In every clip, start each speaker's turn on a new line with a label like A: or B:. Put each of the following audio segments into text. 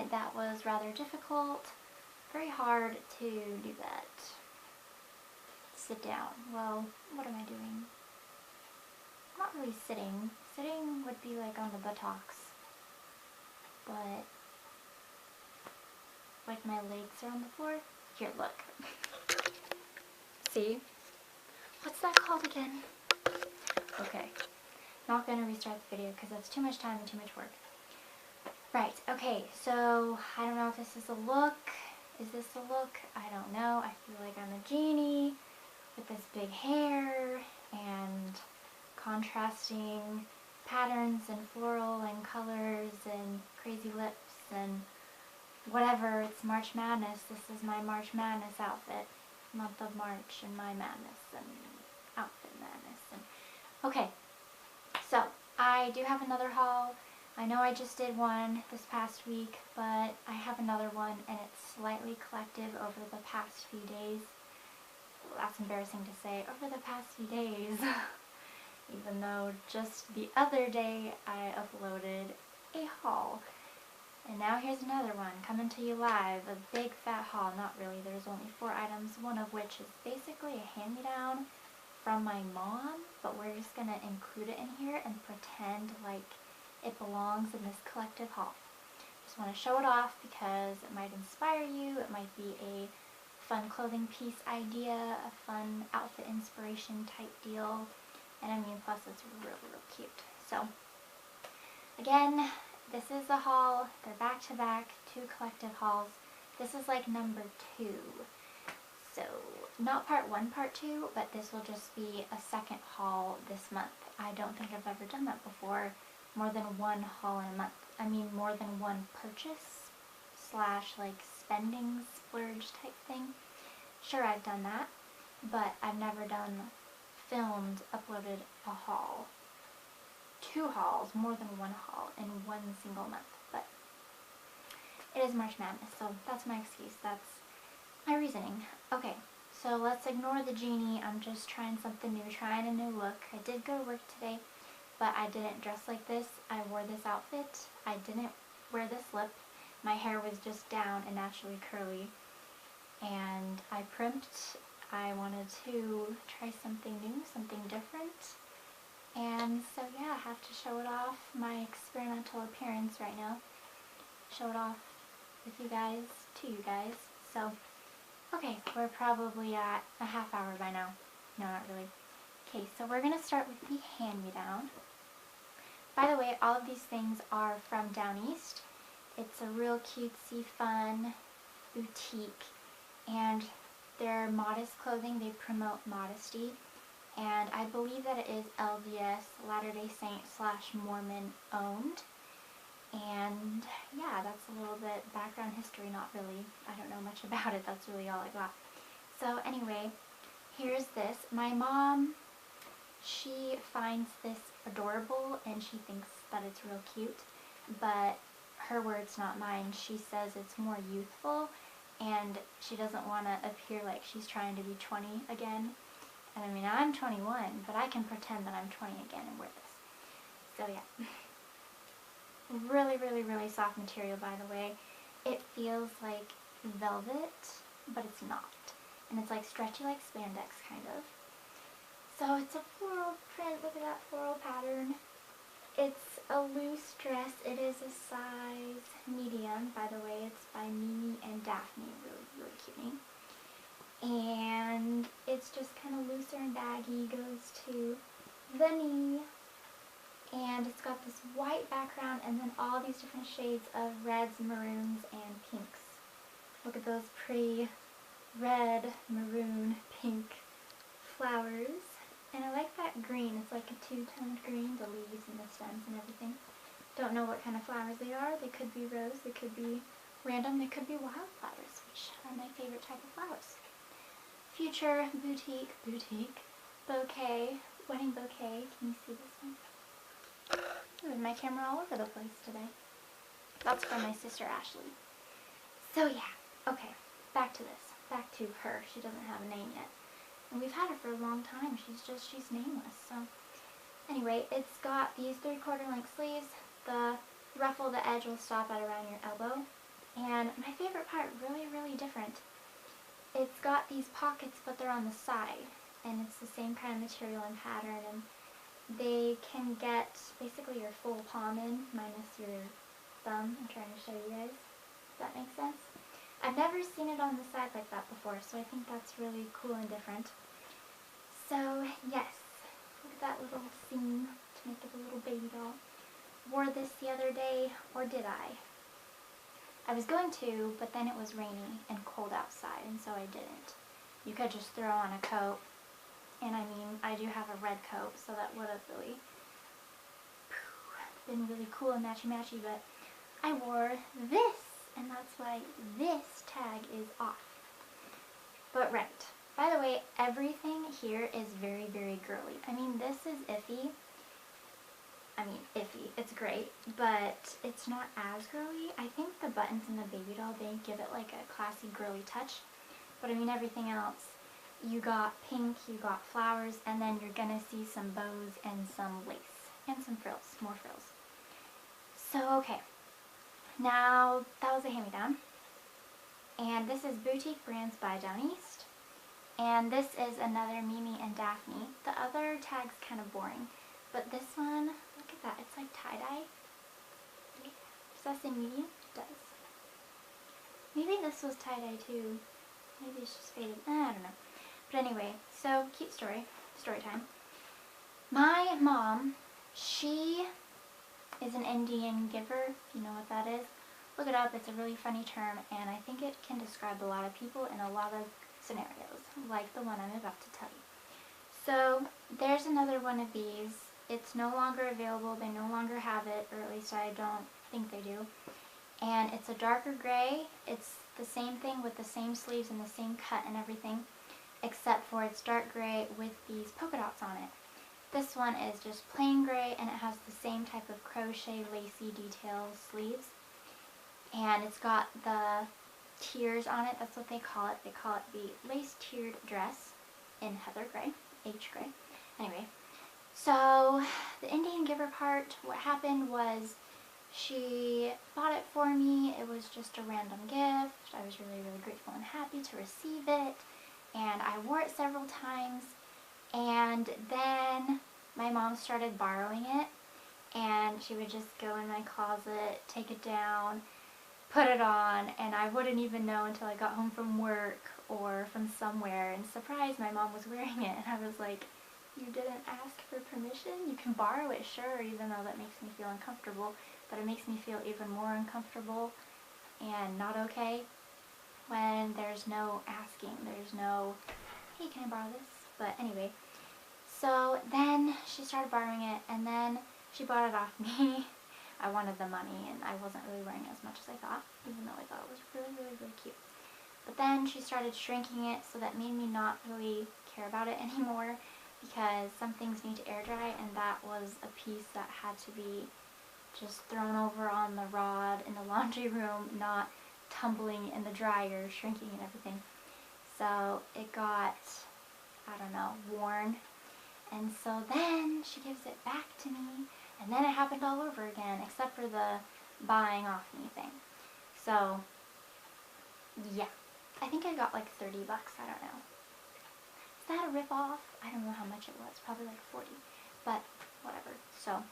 A: but that was rather difficult. Very hard to do that. Sit down. Well, what am I doing? I'm not really sitting. Sitting would be like on the buttocks. But like my legs are on the floor. Here, look. See? What's that called again? Okay. Not gonna restart the video because that's too much time and too much work. Right, okay, so I don't know if this is a look. Is this a look? I don't know. I feel like I'm a genie with this big hair and contrasting patterns and floral and colors and crazy lips and whatever. It's March Madness. This is my March Madness outfit. Month of March and my madness and outfit madness. And okay, so I do have another haul. I know I just did one this past week, but I have another one and it's slightly collective over the past few days. Well, that's embarrassing to say, over the past few days. Even though just the other day I uploaded a haul. And now here's another one, coming to you live, a big fat haul. Not really, there's only 4 items, one of which is basically a hand-me-down from my mom, but we're just going to include it in here and pretend like it belongs in this collective haul. Just want to show it off because it might inspire you, it might be a fun clothing piece idea, a fun outfit inspiration type deal, and I mean, plus it's real cute. So, again, this is a haul. They're back to back, 2 collective hauls. This is like number 2. So, not part 1, part 2, but this will just be a second haul this month. I don't think I've ever done that before. More than 1 haul in a month. I mean, more than 1 purchase / like spending splurge type thing. Sure, I've done that, but I've never done filmed, uploaded a haul. 2 hauls, more than 1 haul in 1 single month, but it is March Madness, so that's my excuse, that's my reasoning. Okay, so let's ignore the genie. I'm just trying something new, trying a new look. I did go to work today, but I didn't dress like this. I wore this outfit. I didn't wear this lip. My hair was just down and naturally curly, and I primped. I wanted to try something new, something different. And so yeah, I have to show it off, my experimental appearance right now. Show it off with you guys, to you guys. So, okay, we're probably at a half hour by now. No, not really. Okay, so we're going to start with the hand-me-down. By the way, all of these things are from Down East. It's a real cutesy, fun boutique. And they're modest clothing. They promote modesty. And I believe that it is LDS, Latter-day Saint / Mormon owned. And yeah, that's a little bit background history, not really. I don't know much about it, that's really all I got. So anyway, here's this. My mom, she finds this adorable and she thinks that it's real cute, but her words, not mine. She says it's more youthful and she doesn't want to appear like she's trying to be 20 again. And I mean, I'm 21, but I can pretend that I'm 20 again and wear this. So yeah. Really soft material, by the way. It feels like velvet, but it's not. And it's like stretchy like spandex, kind of. So it's a floral print. Look at that floral pattern. It's a loose dress. It is a size medium, by the way. It's by Mimi and Daphne. Really cute name. And it's just kind of looser and baggy, goes to the knee, and it's got this white background and then all these different shades of reds, maroons, and pinks. Look at those pretty red, maroon, pink flowers. And I like that green. It's like a 2-toned green, the leaves and the stems and everything. Don't know what kind of flowers they are. They could be rose, they could be random, they could be wildflowers, which are my favorite type of flowers. Future boutique, bouquet, wedding bouquet. Can you see this one? Ooh, my camera all over the place today. That's from my sister Ashley. So yeah, okay, back to this. Back to her. She doesn't have a name yet. And we've had her for a long time. She's nameless. So anyway, it's got these 3/4 length sleeves. The ruffle, the edge will stop at around your elbow. And my favorite part, really, really different. It's got these pockets, but they're on the side, and it's the same kind of material and pattern, and they can get basically your full palm in, minus your thumb. I'm trying to show you guys. Does that make sense? I've never seen it on the side like that before, so I think that's really cool and different. So, yes, look at that little seam to make it a little baby doll. Wore this the other day, or did I? I was going to, but then it was rainy and cold outside, and so I didn't. You could just throw on a coat, and I mean, I do have a red coat, so that would have really been really cool and matchy-matchy, but I wore this, and that's why this tag is off. But right. By the way, everything here is very, very girly. I mean, this is iffy. Iffy. It's great, but it's not as girly. I think the buttons in the baby doll, they give it like a classy girly touch. But I mean, everything else, you got pink, you got flowers, and then you're gonna see some bows and some lace. And some frills, more frills. So, okay. Now, that was a hand-me-down. And this is Boutique Brands by Downeast. And this is another Mimi and Daphne. The other tag's kind of boring. But this one, look at that, it's like tie-dye. Does that say medium? It does. Maybe this was tie-dye too. Maybe it's just faded. I don't know. But anyway, so cute story. Story time. My mom, she is an Indian giver, if you know what that is. Look it up, it's a really funny term, and I think it can describe a lot of people in a lot of scenarios, like the one I'm about to tell you. So, there's another one of these. It's no longer available, they no longer have it, or at least I don't think they do. And it's a darker gray. It's the same thing with the same sleeves and the same cut and everything, except for it's dark gray with these polka dots on it. This one is just plain gray, and it has the same type of crochet lacy detail sleeves. And it's got the tiers on it, that's what they call it. They call it the lace tiered dress in heather gray, H gray. Anyway, so the Indian giver part, what happened was she bought it for me. It was just a random gift. I was really, really grateful and happy to receive it. And I wore it several times. And then my mom started borrowing it. And she would just go in my closet, take it down, put it on, and I wouldn't even know until I got home from work or from somewhere, and surprise, my mom was wearing it, and I was like, you didn't ask for permission? You can borrow it, sure, even though that makes me feel uncomfortable, but it makes me feel even more uncomfortable and not okay when there's no asking, there's no, hey, can I borrow this? But anyway, so then she started borrowing it, and then she bought it off me. I wanted the money, and I wasn't really wearing it as much as I thought, even though I thought it was really, really, really cute. But then she started shrinking it, so that made me not really care about it anymore, because some things need to air dry, and that was a piece that had to be just thrown over on the rod in the laundry room, not tumbling in the dryer, shrinking and everything. So it got, I don't know, worn. And so then she gives it back to me, and then it happened all over again, except for the buying off me thing. So, yeah. I think I got like 30 bucks, I don't know. Is that a rip-off? I don't know how much it was, probably like 40, but whatever. So,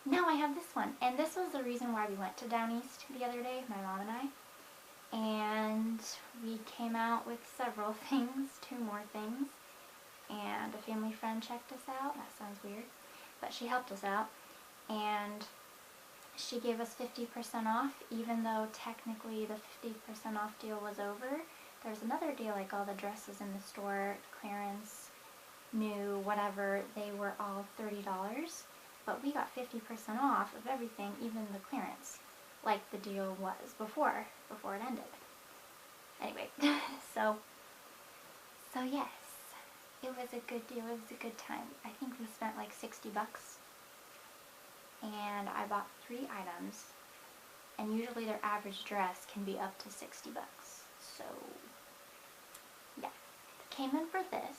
A: now I have this one, and this was the reason why we went to Downeast the other day, my mom and I, and we came out with several things, 2 more things, and a family friend checked us out. That sounds weird, but she helped us out, and she gave us 50% off, even though technically the 50% off deal was over. There's another deal, like all the dresses in the store, clearance, new, whatever, they were all $30, but we got 50% off of everything, even the clearance, like the deal was before it ended. Anyway, so yes, it was a good deal, it was a good time. I think we spent like 60 bucks, and I bought 3 items, and usually their average dress can be up to 60 bucks, so yeah. Came in for this,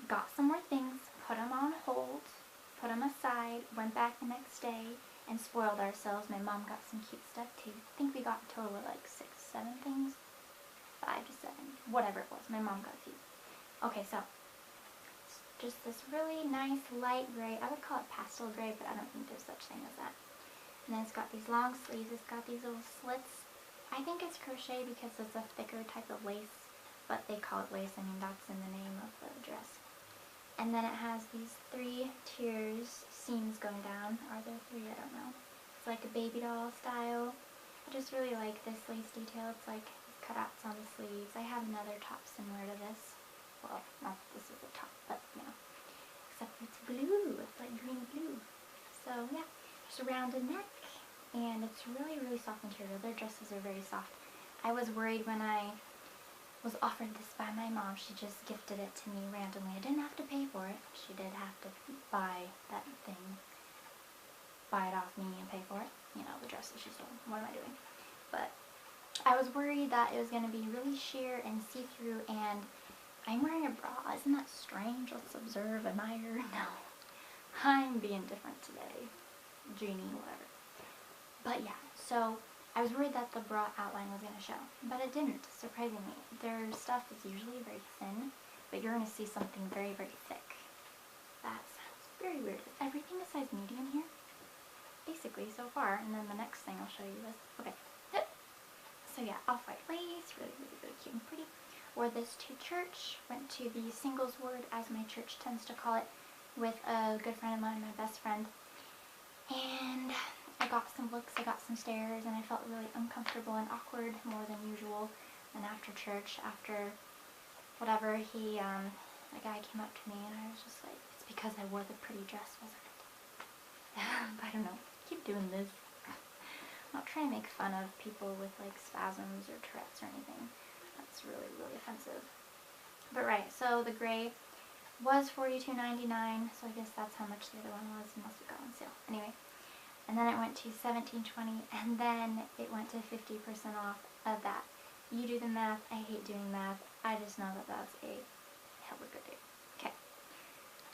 A: got some more things, put them on hold, put them aside, went back the next day, and spoiled ourselves. My mom got some cute stuff too. I think we got a total of like 6, 7 things. 5 to 7. Whatever it was. My mom got a few. Okay, so it's just this really nice light gray. I would call it pastel gray, but I don't think there's such thing as that. And then it's got these long sleeves. It's got these little slits. I think it's crochet because it's a thicker type of lace, but they call it lace. I mean, that's in the name of the dress. And then it has these 3 tiers, seams going down. Are there 3? I don't know. It's like a baby doll style. I just really like this lace detail. It's like cutouts on the sleeves. I have another top similar to this. Well, not that this is a top, but you know. Except it's blue. It's like green blue. So yeah, just a rounded neck. And it's really, really soft material. Their dresses are very soft. I was worried when I was offered this by my mom. She just gifted it to me randomly. I didn't have to pay for it. She did have to buy that thing. Buy it off me and pay for it. You know, the dresses she stole. What am I doing? But I was worried that it was going to be really sheer and see-through, and I'm wearing a bra. Isn't that strange? Let's observe, admire. No. I'm being different today. Genie, whatever. But yeah, so I was worried that the bra outline was going to show, but it didn't, surprisingly. Their stuff is usually very thin, but you're going to see something very, very thick. That sounds very weird. Is everything a size medium here? Basically, so far. And then the next thing I'll show you is, okay. So yeah, off-white lace, really, really, really cute and pretty. Wore this to church, went to the singles ward, as my church tends to call it, with a good friend of mine, my best friend. And I got some looks, I got some stares, and I felt really uncomfortable and awkward more than usual. And after church, after whatever, a guy came up to me and I was just like, it's because I wore the pretty dress, wasn't it? I don't know, keep doing this. I'm not trying to make fun of people with like spasms or Tourette's or anything. That's really, really offensive. But right, so the gray was $42.99, so I guess that's how much the other one was. It must have gone on sale. Anyway, and then it went to $17.20, and then it went to 50% off of that. You do the math. I hate doing math. I just know that that's a hell of a good deal. Okay.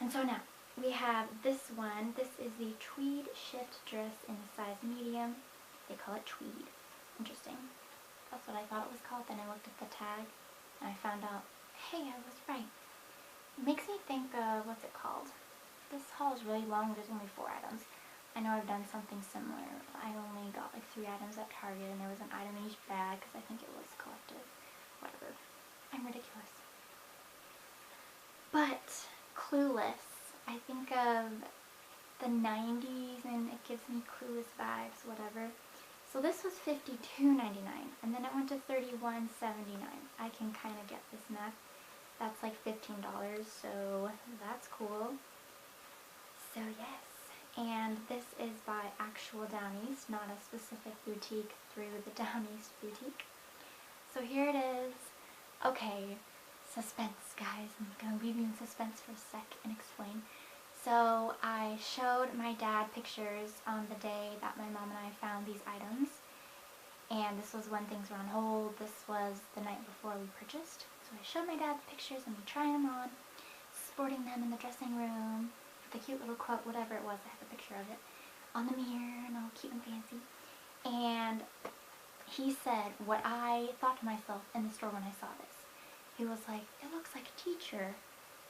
A: And so now we have this one. This is the tweed shift dress in a size medium. They call it tweed. Interesting. That's what I thought it was called. Then I looked at the tag and I found out, hey, I was right. It makes me think of, what's it called? This haul is really long. There's only 4 items. I know I've done something similar. I only got like 3 items at Target, and there was an item in each bag because I think it was collective. Whatever. I'm ridiculous. But Clueless. I think of the 90s and it gives me Clueless vibes, whatever. So this was $52.99, and then it went to $31.79. I can kind of get this math. That's like $15, so that's cool. So yes, and this is by Actual Downeast, not a specific boutique through the Downeast boutique. So here it is. Okay, suspense, guys. I'm gonna leave you in suspense for a sec and explain. So I showed my dad pictures on the day that my mom and I found these items, and this was when things were on hold. This was the night before we purchased. So I showed my dad the pictures and we tried them on, sporting them in the dressing room, with a cute little quote, whatever it was. I have a picture of it on the mirror and all cute and fancy. And he said what I thought to myself in the store when I saw this. He was like, it looks like a teacher.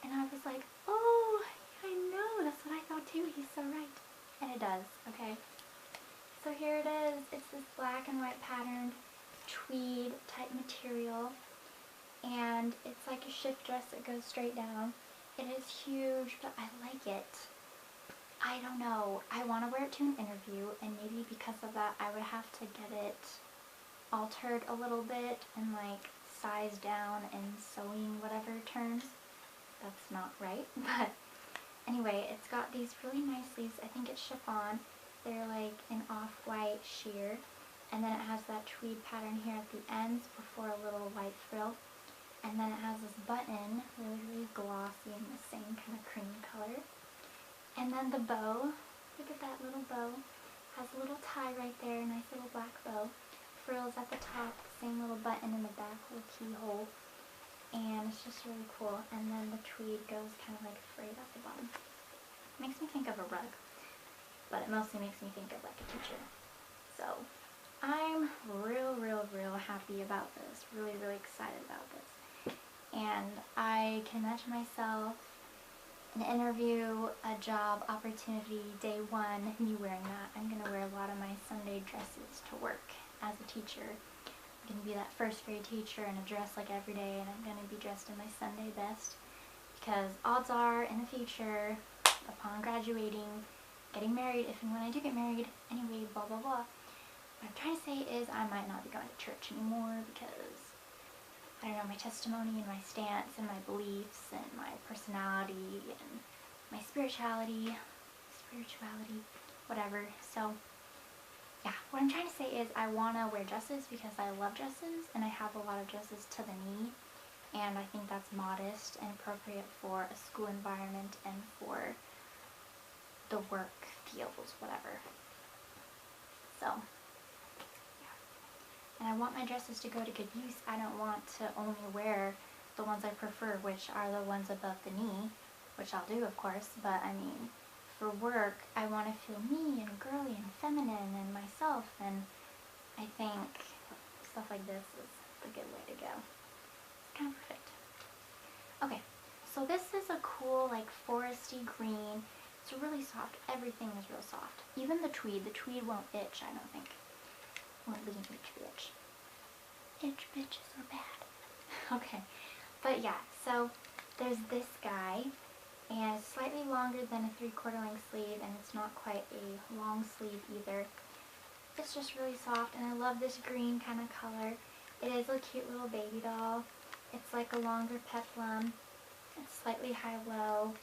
A: And I was like, oh, I know, that's what I thought too. He's so right. And it does, okay? So here it is. It's this black and white patterned tweed type material. And it's like a shift dress that goes straight down. It is huge, but I like it. I don't know. I want to wear it to an interview, and maybe because of that I would have to get it altered a little bit and like sized down in sewing whatever terms. That's not right, but anyway, it's got these really nice sleeves. I think it's chiffon. They're like an off-white sheer, and then it has that tweed pattern here at the ends before a little white frill, and then it has this button, really, really glossy in the same kind of cream color. And then the bow, look at that little bow, has a little tie right there, nice little black bow, frills at the top, same little button in the back, little keyhole, and it's just really cool. And then the tweed goes kind of like frayed at the bottom. makes me think of a rug, but it mostly makes me think of like a teacher. So I'm real happy about this, really excited about this. And I can imagine myself, an interview, a job opportunity, day one, me wearing that. I'm going to wear a lot of my Sunday dresses to work as a teacher. I'm going to be that first grade teacher in a dress like every day, and I'm going to be dressed in my Sunday best. Because odds are, in the future, upon graduating, getting married, if and when I do get married, anyway, blah blah blah. What I'm trying to say is I might not be going to church anymore because, I don't know, my testimony and my stance and my beliefs and my personality and my spirituality, whatever. So, yeah, what I'm trying to say is I want to wear dresses because I love dresses and I have a lot of dresses to the knee. And I think that's modest and appropriate for a school environment and for the work fields, whatever. So, yeah. And I want my dresses to go to good use. I don't want to only wear the ones I prefer, which are the ones above the knee, which I'll do, of course, but I mean, for work, I want to feel me and girly and feminine and myself, and I think stuff like this is a good way to go. Kind of perfect. Okay, so this is a cool, like, foresty green. It's really soft. Everything is real soft. Even the tweed won't itch, I don't think. Won't be an itch bitch. Itch bitches are bad. Okay, but yeah, so there's this guy, and it's slightly longer than a 3/4 length sleeve, and it's not quite a long sleeve either. It's just really soft, and I love this green kind of color. It is a cute little baby doll. It's like a longer peplum. It's slightly high-low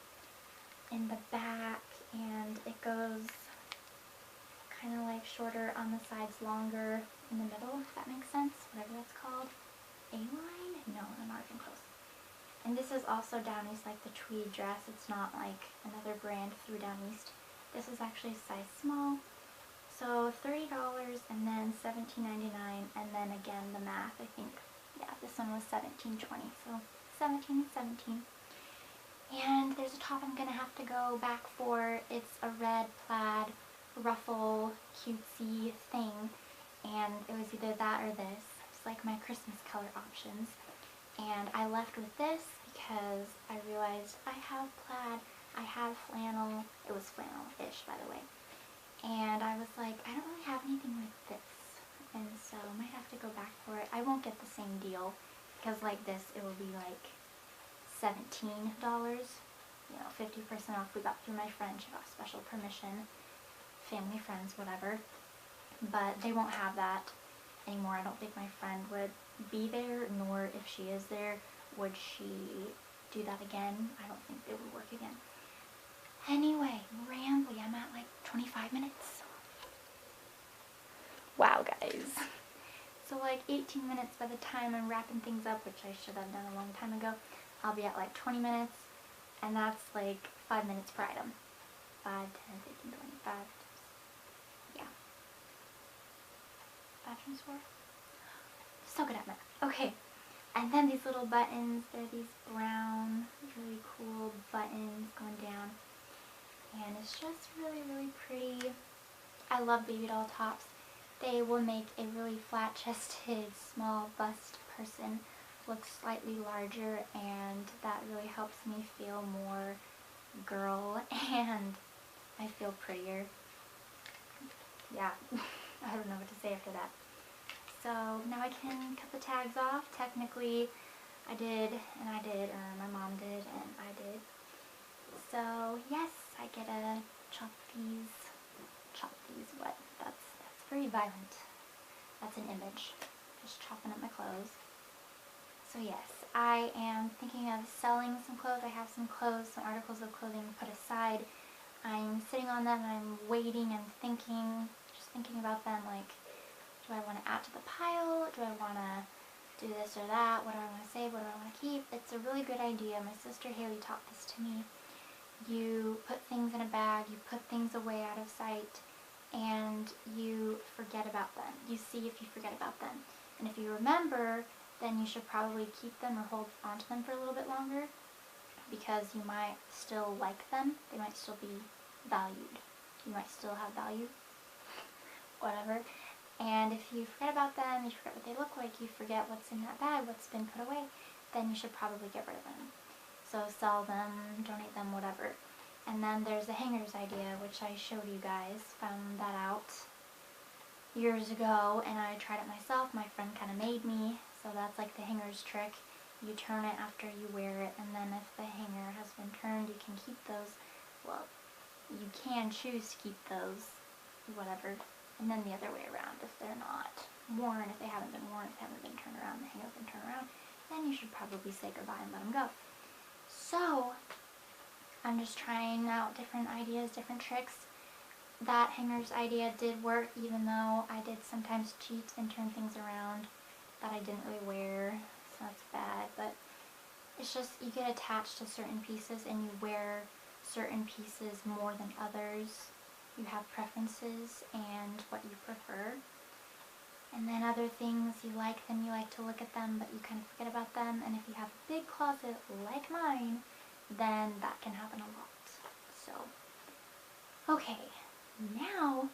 A: in the back, and it goes kind of like shorter on the sides, longer in the middle, if that makes sense, whatever that's called. A-line? No, I'm not even close. And this is also down east, like the tweed dress. It's not like another brand through down east. This is actually a size small. So $30 and then $17.99, and then again the math, I think. Yeah, this one was $17.20, so 17 and 17. And there's a top I'm going to have to go back for. It's a red plaid ruffle cutesy thing, and it was either that or this. It's like my Christmas color options. And I left with this because I realized I have plaid, I have flannel. It was flannel-ish, by the way. And I was like, I don't really have anything with this, and so I might have to go back for it. I won't get the same deal, because like this, it will be like $17, you know, 50% off. We got through my friend, she got special permission, family, friends, whatever, but they won't have that anymore. I don't think my friend would be there, nor if she is there, would she do that again. I don't think it would work again. Anyway, rambly, I'm at like 25 minutes. Wow, guys. So like 18 minutes by the time I'm wrapping things up, which I should have done a long time ago. I'll be at like 20 minutes, and that's like 5 minutes per item. 5, 10, 15, 25. Yeah. 5 times 4? So good at math. Okay. And then these little buttons, they're these brown, really cool buttons going down. And it's just really pretty. I love baby doll tops. They will make a really flat-chested, small bust person look slightly larger, and that really helps me feel more girl, and I feel prettier. Yeah, I don't know what to say after that. So now I can cut the tags off. Technically, I did, and I did, or my mom did, and I did. So yes, I get to chop these, what? That's very violent. That's an image. Just chopping up my clothes. So yes, I am thinking of selling some clothes. I have some clothes, some articles of clothing put aside. I'm sitting on them and I'm waiting and thinking, just thinking about them, like, do I want to add to the pile? Do I want to do this or that? What do I want to save? What do I want to keep? It's a really good idea. My sister Haley taught this to me. You put things in a bag, you put things away out of sight, and you forget about them. You see if you forget about them. And if you remember, then you should probably keep them or hold onto them for a little bit longer. because you might still like them. They might still be valued. You might still have value. Whatever. And if you forget about them, you forget what they look like, you forget what's in that bag, what's been put away, then you should probably get rid of them. So sell them, donate them, whatever. And then there's the hangers idea, which I showed you guys. Found that out years ago, and I tried it myself. My friend kind of made me. So that's like the hangers trick. You turn it after you wear it, and then if the hanger has been turned, you can keep those. Well, you can choose to keep those, whatever. And then the other way around, if they're not worn, if they haven't been worn, if they haven't been turned around, the hanger's been turned around, then you should probably say goodbye and let them go. So, I'm just trying out different ideas, different tricks. That hangers idea did work, even though I did sometimes cheat and turn things around that I didn't really wear, so that's bad. But it's just, you get attached to certain pieces and you wear certain pieces more than others. You have preferences and what you prefer. And then other things you like them, you like to look at them, but you kind of forget about them. And if you have a big closet like mine, then that can happen a lot. So, okay, now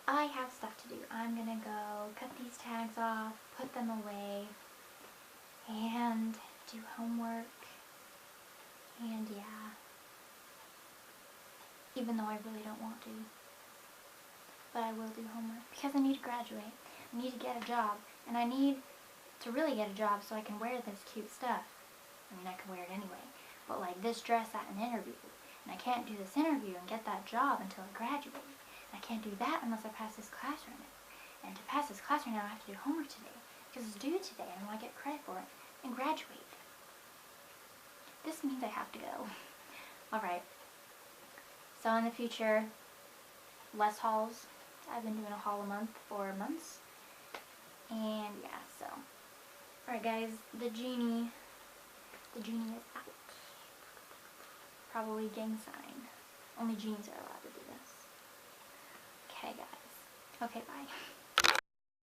A: I have stuff to do. I'm gonna go cut these tags off, put them away, and do homework. And yeah. Even though I really don't want to. But I will do homework because I need to graduate. I need to get a job. And I need to really get a job so I can wear this cute stuff. I mean, I can wear it anyway. But like this dress at an interview. And I can't do this interview and get that job until I graduate. And I can't do that unless I pass this class right now. And to pass this class right now, I have to do homework today. Because it's due today and I want to get credit for it. And graduate. This means I have to go. Alright. So in the future, less hauls. I've been doing a haul a month for months. And yeah, so. Alright guys, the genie is out. Probably gang sign. Only genies are allowed to do this. Okay guys. Okay, bye.